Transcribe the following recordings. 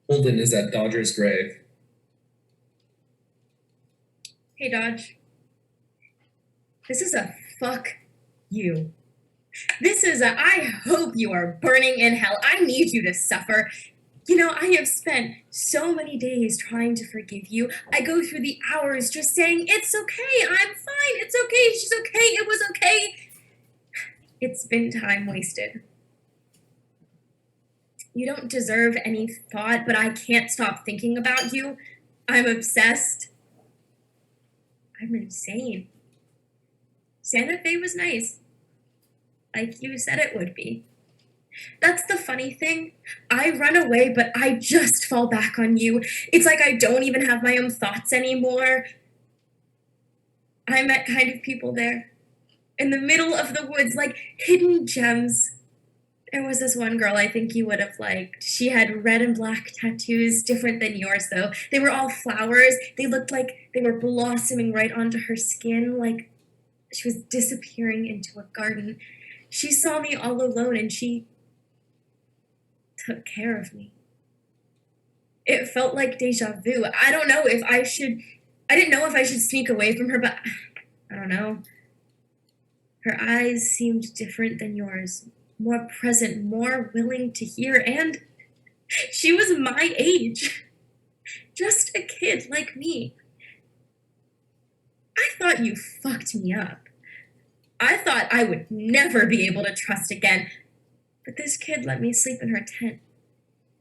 Holden is at Dodger's grave. Hey, Dodge. This is a fuck you. This is a I hope you are burning in hell. I need you to suffer. You know, I have spent so many days trying to forgive you. I go through the hours just saying, it's okay, I'm fine, it's okay, she's okay, it was okay. It's been time wasted. You don't deserve any thought, but I can't stop thinking about you. I'm obsessed. I'm insane. Santa Fe was nice, like you said it would be. That's the funny thing. I run away, but I just fall back on you. It's like I don't even have my own thoughts anymore. I met kind of people there, in the middle of the woods, like hidden gems. There was this one girl I think you would have liked. She had red and black tattoos, different than yours though. They were all flowers. They looked like they were blossoming right onto her skin, like she was disappearing into a garden. She saw me all alone and she took care of me. It felt like deja vu. I don't know if I should, I didn't know if I should sneak away from her, but I don't know. Her eyes seemed different than yours, more present, more willing to hear, and she was my age. Just a kid like me. I thought you fucked me up. I thought I would never be able to trust again, but this kid let me sleep in her tent.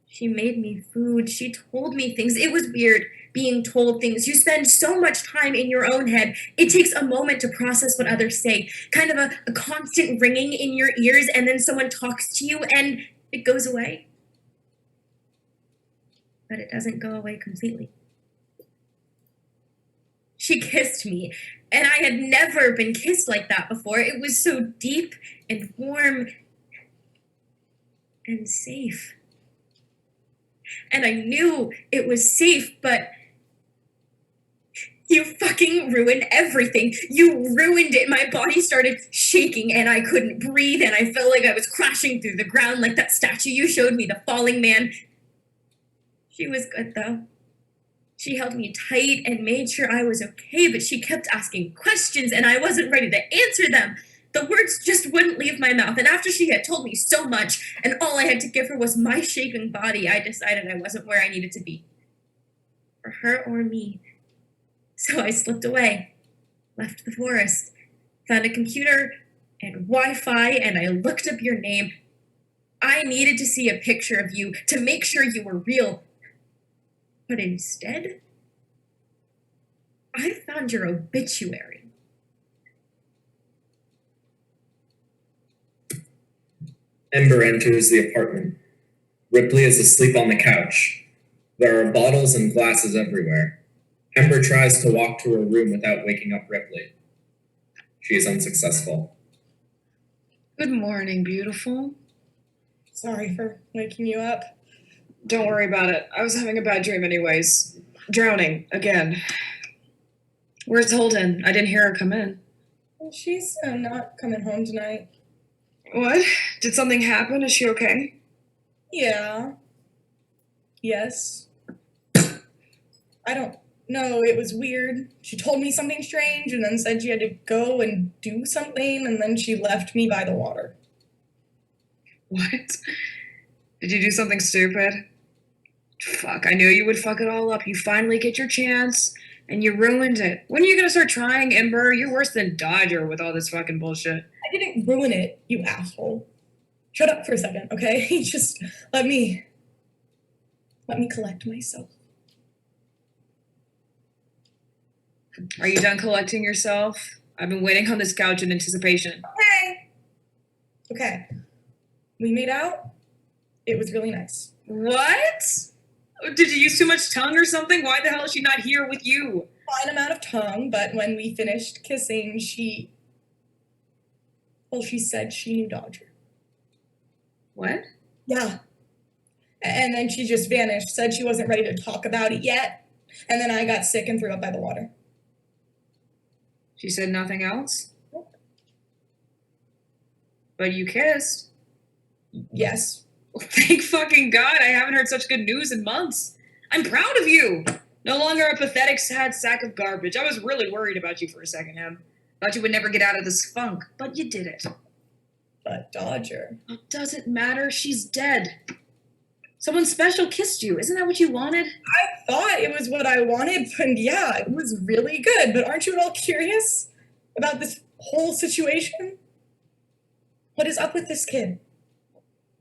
She made me food. She told me things. It was weird being told things. You spend so much time in your own head. It takes a moment to process what others say. Kind of a constant ringing in your ears, and then someone talks to you and it goes away. But it doesn't go away completely. She kissed me, and I had never been kissed like that before. It was so deep and warm and safe. And I knew it was safe, but you fucking ruined everything. You ruined it. My body started shaking and I couldn't breathe and I felt like I was crashing through the ground like that statue you showed me, the falling man. She was good though. She held me tight and made sure I was okay, but she kept asking questions and I wasn't ready to answer them. The words just wouldn't leave my mouth, and after she had told me so much and all I had to give her was my shaking body, I decided I wasn't where I needed to be. For her or me. So I slipped away, left the forest, found a computer and Wi-Fi, and I looked up your name. I needed to see a picture of you to make sure you were real. But instead, I found your obituary. Ember enters the apartment. Ripley is asleep on the couch. There are bottles and glasses everywhere. Ember tries to walk to her room without waking up Ripley. She is unsuccessful. Good morning, beautiful. Sorry for waking you up. Don't worry about it. I was having a bad dream anyways. Drowning, again. Where's Holden? I didn't hear her come in. She's not coming home tonight. What? Did something happen? Is she okay? Yeah. Yes. I don't know. It was weird. She told me something strange and then said she had to go and do something, and then she left me by the water. What? Did you do something stupid? Fuck, I knew you would fuck it all up. You finally get your chance, and you ruined it. When are you gonna start trying, Ember? You're worse than Dodger with all this fucking bullshit. I didn't ruin it, you asshole. Shut up for a second, okay? Just let me collect myself. Are you done collecting yourself? I've been waiting on this couch in anticipation. Okay. We made out. It was really nice. What? Did you use too much tongue or something? Why the hell is she not here with you? Fine amount of tongue, but when we finished kissing, she said she knew Dodger. What? Yeah. And then she just vanished, said she wasn't ready to talk about it yet, and then I got sick and threw up by the water. She said nothing else? But you kissed. Yes. Well, thank fucking God I haven't heard such good news in months. I'm proud of you. No longer a pathetic, sad sack of garbage. I was really worried about you for a second, Em. Thought you would never get out of this funk, but you did it. But Dodger. Well, doesn't matter. She's dead. Someone special kissed you. Isn't that what you wanted? I thought it was what I wanted, and yeah, it was really good. But aren't you at all curious about this whole situation? What is up with this kid?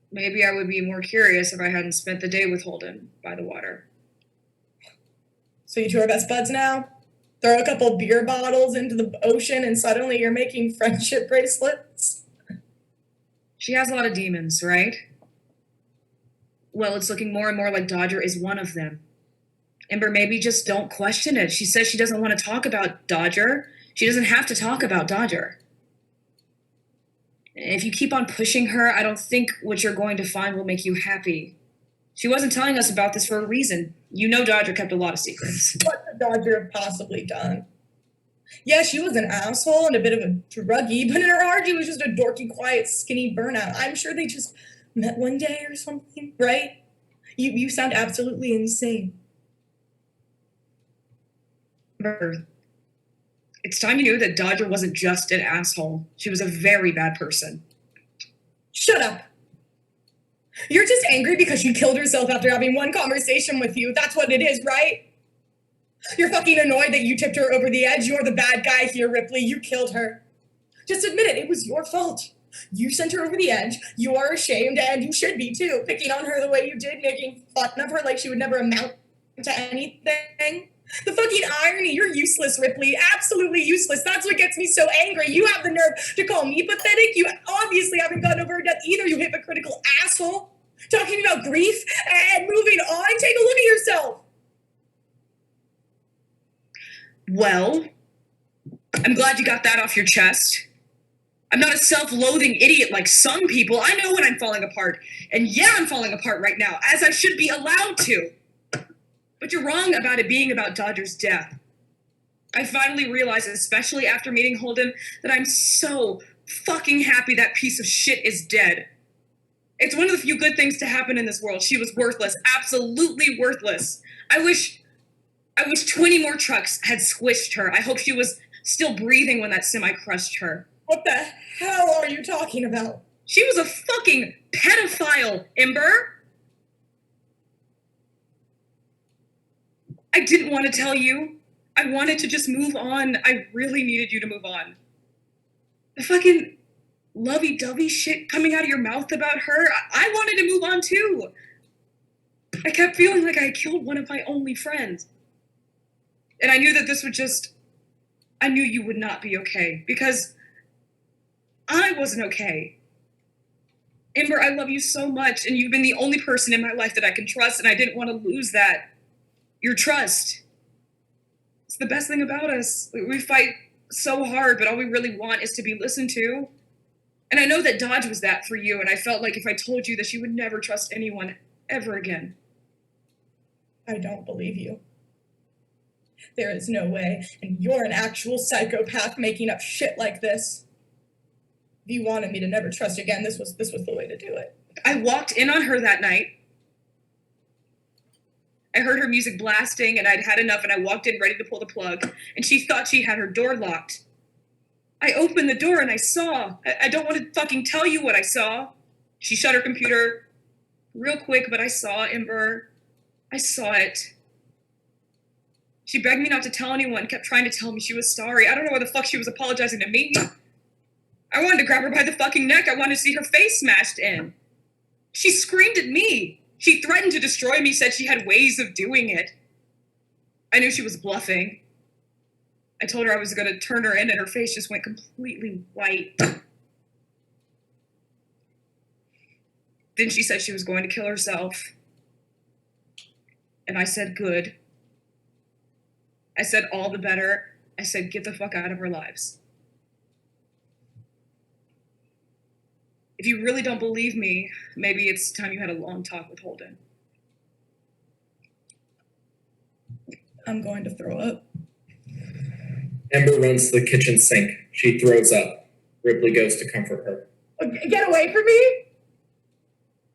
Maybe I would be more curious if I hadn't spent the day with Holden by the water. So you two are best buds now? Throw a couple beer bottles into the ocean and suddenly you're making friendship bracelets? She has a lot of demons, right? Well, it's looking more and more like Dodger is one of them. Ember, maybe just don't question it. She says she doesn't want to talk about Dodger. She doesn't have to talk about Dodger. If you keep on pushing her, I don't think what you're going to find will make you happy. She wasn't telling us about this for a reason. You know Dodger kept a lot of secrets. What could Dodger have possibly done? Yeah, she was an asshole and a bit of a druggie, but in her heart, she was just a dorky, quiet, skinny burnout. I'm sure they just met one day or something, right? You sound absolutely insane. Ember, it's time you knew that Dodger wasn't just an asshole. She was a very bad person. Shut up. You're just angry because she killed herself after having one conversation with you. That's what it is, right? You're fucking annoyed that you tipped her over the edge. You're the bad guy here, Ripley. You killed her. Just admit it. It was your fault. You sent her over the edge. You are ashamed, and you should be too, picking on her the way you did, making fun of her like she would never amount to anything. The fucking irony. You're useless, Ripley. Absolutely useless. That's what gets me so angry. You have the nerve to call me pathetic. You obviously haven't gotten over her death either, you hypocritical asshole. Talking about grief and moving on. Take a look at yourself. Well, I'm glad you got that off your chest. I'm not a self-loathing idiot like some people. I know when I'm falling apart. And yeah, I'm falling apart right now, as I should be allowed to. But you're wrong about it being about Dodger's death. I finally realized, especially after meeting Holden, that I'm so fucking happy that piece of shit is dead. It's one of the few good things to happen in this world. She was worthless, absolutely worthless. I wish 20 more trucks had squished her. I hope she was still breathing when that semi crushed her. What the hell are you talking about? She was a fucking pedophile, Ember. I didn't want to tell you. I wanted to just move on. I really needed you to move on. The fucking lovey-dovey shit coming out of your mouth about her, I wanted to move on too. I kept feeling like I had killed one of my only friends. And I knew that this would I knew you would not be okay, because I wasn't okay. Ember, I love you so much, and you've been the only person in my life that I can trust, and I didn't want to lose that. Your trust. It's the best thing about us. We fight so hard, but all we really want is to be listened to. And I know that Dodge was that for you, and I felt like if I told you that you would never trust anyone ever again. I don't believe you. There is no way, and you're an actual psychopath making up shit like this. If you wanted me to never trust again, this was the way to do it. I walked in on her that night. I heard her music blasting, and I'd had enough, and I walked in ready to pull the plug, and she thought she had her door locked. I opened the door, and I saw. I don't want to fucking tell you what I saw. She shut her computer real quick, but I saw, Ember. I saw it. She begged me not to tell anyone, kept trying to tell me she was sorry. I don't know why the fuck she was apologizing to me. I wanted to grab her by the fucking neck. I wanted to see her face smashed in. She screamed at me. She threatened to destroy me, said she had ways of doing it. I knew she was bluffing. I told her I was going to turn her in, and her face just went completely white. Then she said she was going to kill herself. And I said, good. I said, all the better. I said, get the fuck out of our lives. If you really don't believe me, maybe it's time you had a long talk with Holden. I'm going to throw up. Ember runs to the kitchen sink. She throws up. Ripley goes to comfort her. Get away from me!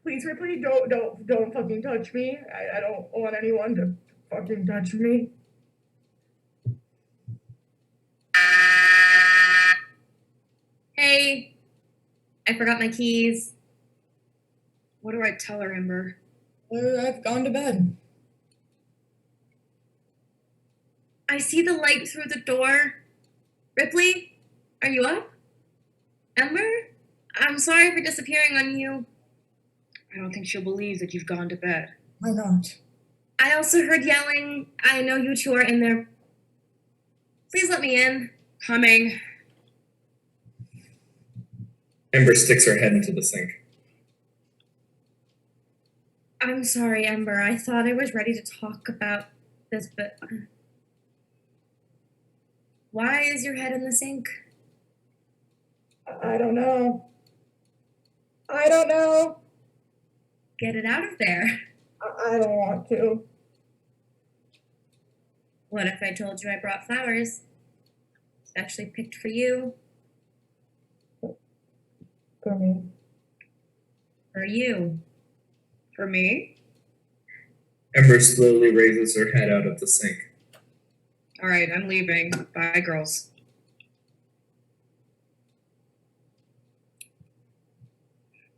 Please, Ripley, don't fucking touch me. I don't want anyone to fucking touch me. Hey, I forgot my keys. What do I tell her, Ember? I've gone to bed. I see the light through the door. Ripley, are you up? Ember? I'm sorry for disappearing on you. I don't think she'll believe that you've gone to bed. Why not? I also heard yelling. I know you two are in there. Please let me in. Coming. Ember sticks her head into the sink. I'm sorry, Ember. I thought I was ready to talk about this, but why is your head in the sink? I don't know. I don't know. Get it out of there. I don't want to. What if I told you I brought flowers? Especially picked for you. For me. For you. For me? Ember slowly raises her head out of the sink. All right, I'm leaving. Bye, girls.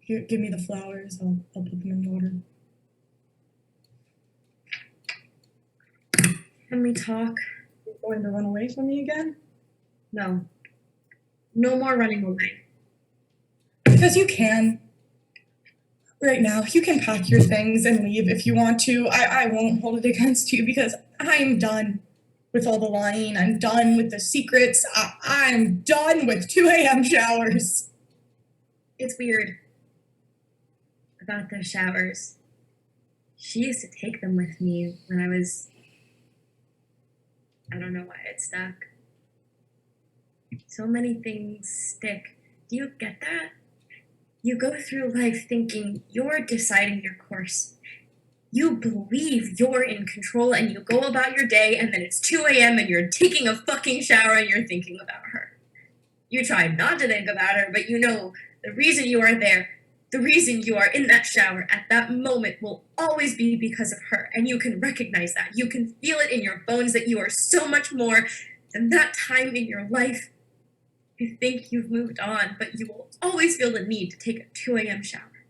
Here, give me the flowers. I'll put them in water. Can we talk? You're going to run away from me again? No. No more running away. Because you can. Right now, you can pack your things and leave if you want to. I won't hold it against you because I'm done with all the lying. I'm done with the secrets. I'm done with 2 a.m. showers. It's weird about those showers. She used to take them with me when I don't know why it stuck. So many things stick. Do you get that? You go through life thinking you're deciding your course. You believe you're in control and you go about your day and then it's 2 a.m. and you're taking a fucking shower and you're thinking about her. You try not to think about her, but you know the reason you are there, the reason you are in that shower at that moment will always be because of her. And you can recognize that. You can feel it in your bones that you are so much more than that time in your life. You think you've moved on, but you will always feel the need to take a 2 a.m. shower.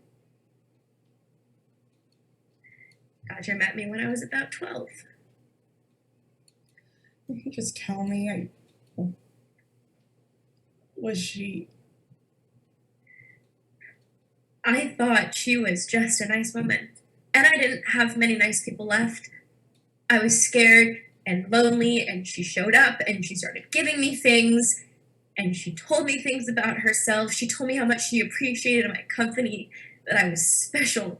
Dodger met me when I was about 12. You can just tell me. Was she? I thought she was just a nice woman, and I didn't have many nice people left. I was scared and lonely, and she showed up, and she started giving me things, and she told me things about herself. She told me how much she appreciated my company, that I was special,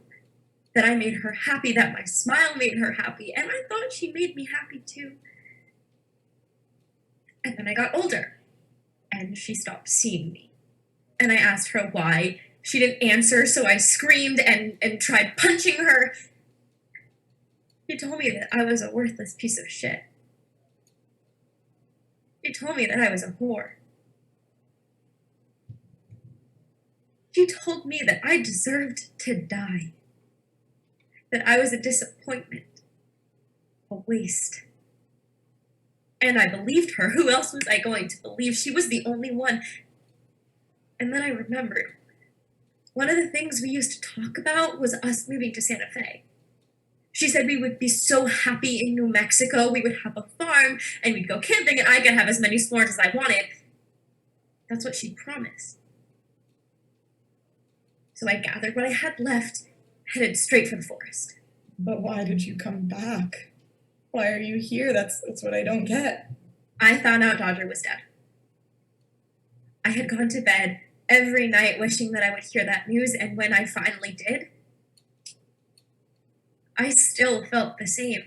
that I made her happy, that my smile made her happy, and I thought she made me happy too. And then I got older, and she stopped seeing me. And I asked her why. She didn't answer, so I screamed and tried punching her. She told me that I was a worthless piece of shit. She told me that I was a whore. She told me that I deserved to die. That I was a disappointment. A waste. And I believed her. Who else was I going to believe? She was the only one. And then I remembered. One of the things we used to talk about was us moving to Santa Fe. She said we would be so happy in New Mexico. We would have a farm and we'd go camping and I could have as many s'mores as I wanted. That's what she promised. So I gathered what I had left, headed straight for the forest. But why did you come back? Why are you here? That's what I don't get. I found out Dodger was dead. I had gone to bed every night wishing that I would hear that news, and when I finally did, I still felt the same.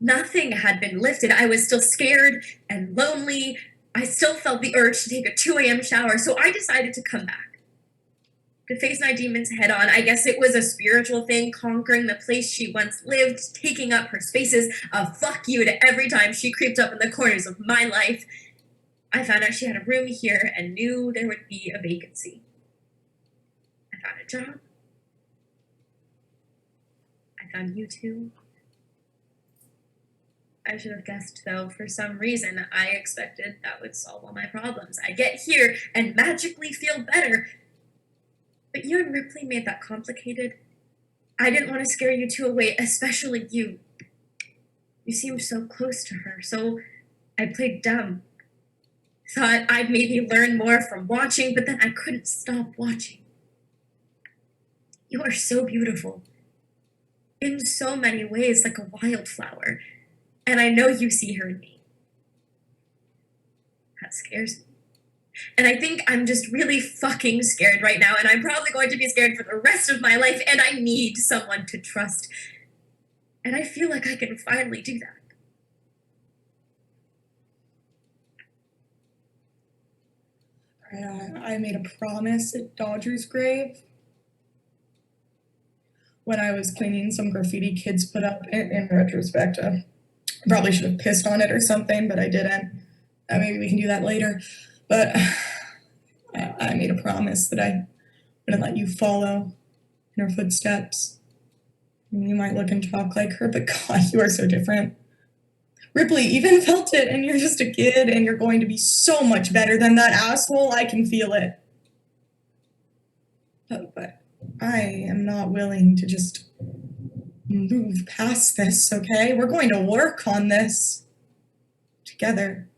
Nothing had been lifted. I was still scared and lonely. I still felt the urge to take a 2 a.m. shower, so I decided to come back. To face my demons head on. I guess it was a spiritual thing, conquering the place she once lived, taking up her spaces, a fuck you to every time she creeped up in the corners of my life. I found out she had a room here and knew there would be a vacancy. I found a job. found you two. I should have guessed, though. For some reason, I expected that would solve all my problems. I get here and magically feel better. But you and Ripley made that complicated. I didn't want to scare you two away, especially you. You seemed so close to her, so I played dumb. Thought I'd maybe learn more from watching, but then I couldn't stop watching. You are so beautiful. In so many ways, like a wildflower. And I know you see her in me. That scares me. And I think I'm just really fucking scared right now, and I'm probably going to be scared for the rest of my life, and I need someone to trust. And I feel like I can finally do that. I made a promise at Dodger's grave when I was cleaning some graffiti kids put up. In retrospect, I probably should have pissed on it or something, but I didn't. Maybe we can do that later. But I made a promise that I wouldn't let you follow in her footsteps. You might look and talk like her, but God, you are so different. Ripley even felt it, and you're just a kid, and you're going to be so much better than that asshole. I can feel it. But I am not willing to just move past this, okay? We're going to work on this together.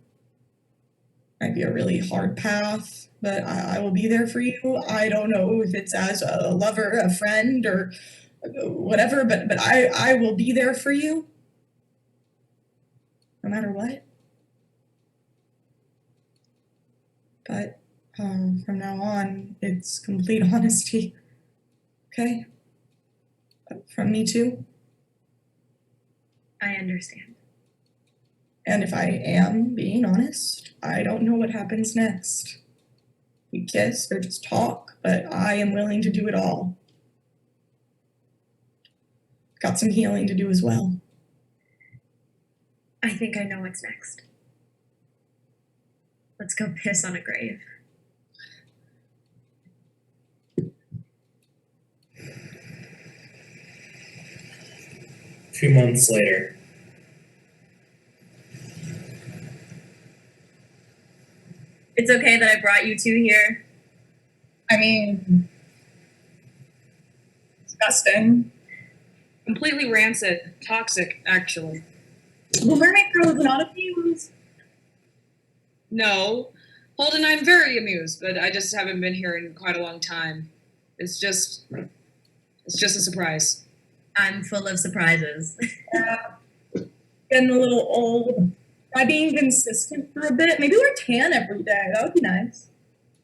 Might be a really hard path, but I will be there for you. I don't know if it's as a lover, a friend, or whatever, but I will be there for you. No matter what. But from now on, it's complete honesty. Okay? From me too. I understand. And if I am being honest, I don't know what happens next. We kiss or just talk, but I am willing to do it all. Got some healing to do as well. I think I know what's next. Let's go piss on a grave. Two months later. It's okay that I brought you two here. I mean, disgusting. Completely rancid. Toxic, actually. The mermaid girl is not abused. No. Holden, I'm very amused, but I just haven't been here in quite a long time. It's just a surprise. I'm full of surprises. Getting a little old. Try being consistent for a bit. Maybe wear tan every day. That would be nice.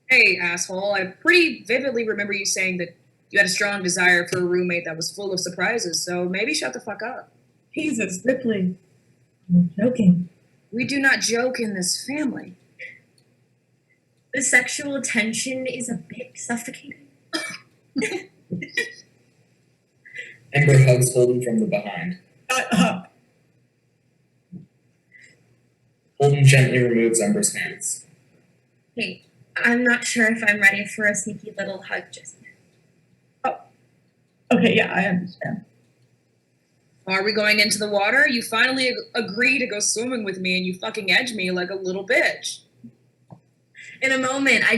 Hey, asshole, I pretty vividly remember you saying that you had a strong desire for a roommate that was full of surprises, so maybe shut the fuck up. Jesus, Ripley. I'm joking. We do not joke in this family. The sexual tension is a bit suffocating. Ember hugs Holden from the behind. Shut up. Holden gently removes Ember's hands. Hey, I'm not sure if I'm ready for a sneaky little hug just yet. Okay, yeah, I understand. Are we going into the water? You finally agree to go swimming with me and you fucking edge me like a little bitch. In a moment, I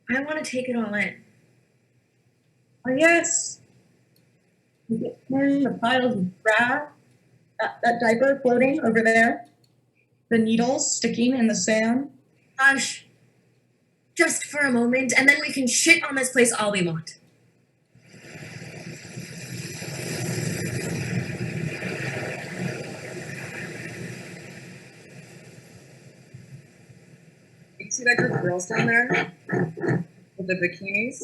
want to take it all in. Oh, yes. You get in the piles of grass, that diaper floating over there, the needles sticking in the sand. Hush. Just for a moment, and then we can shit on this place all we want. You see that group of girls down there with the bikinis?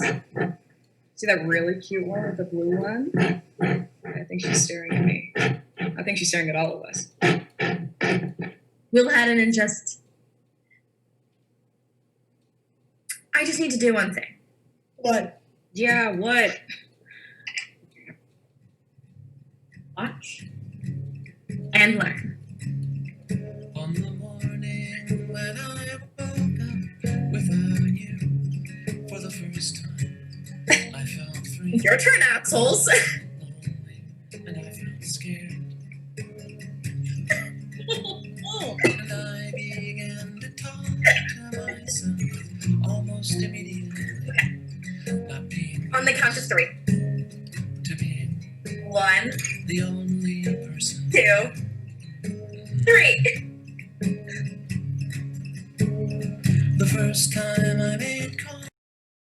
See that really cute one with the blue one? I think she's staring at me. I think she's staring at all of us. Will Haddon and I just need to do one thing. What? Yeah, what? Watch. And learn. On the morning when I woke up without you for the first time, I felt free. Your turn, assholes. was 3. to be 1, the only person. 2, 3. The first time I made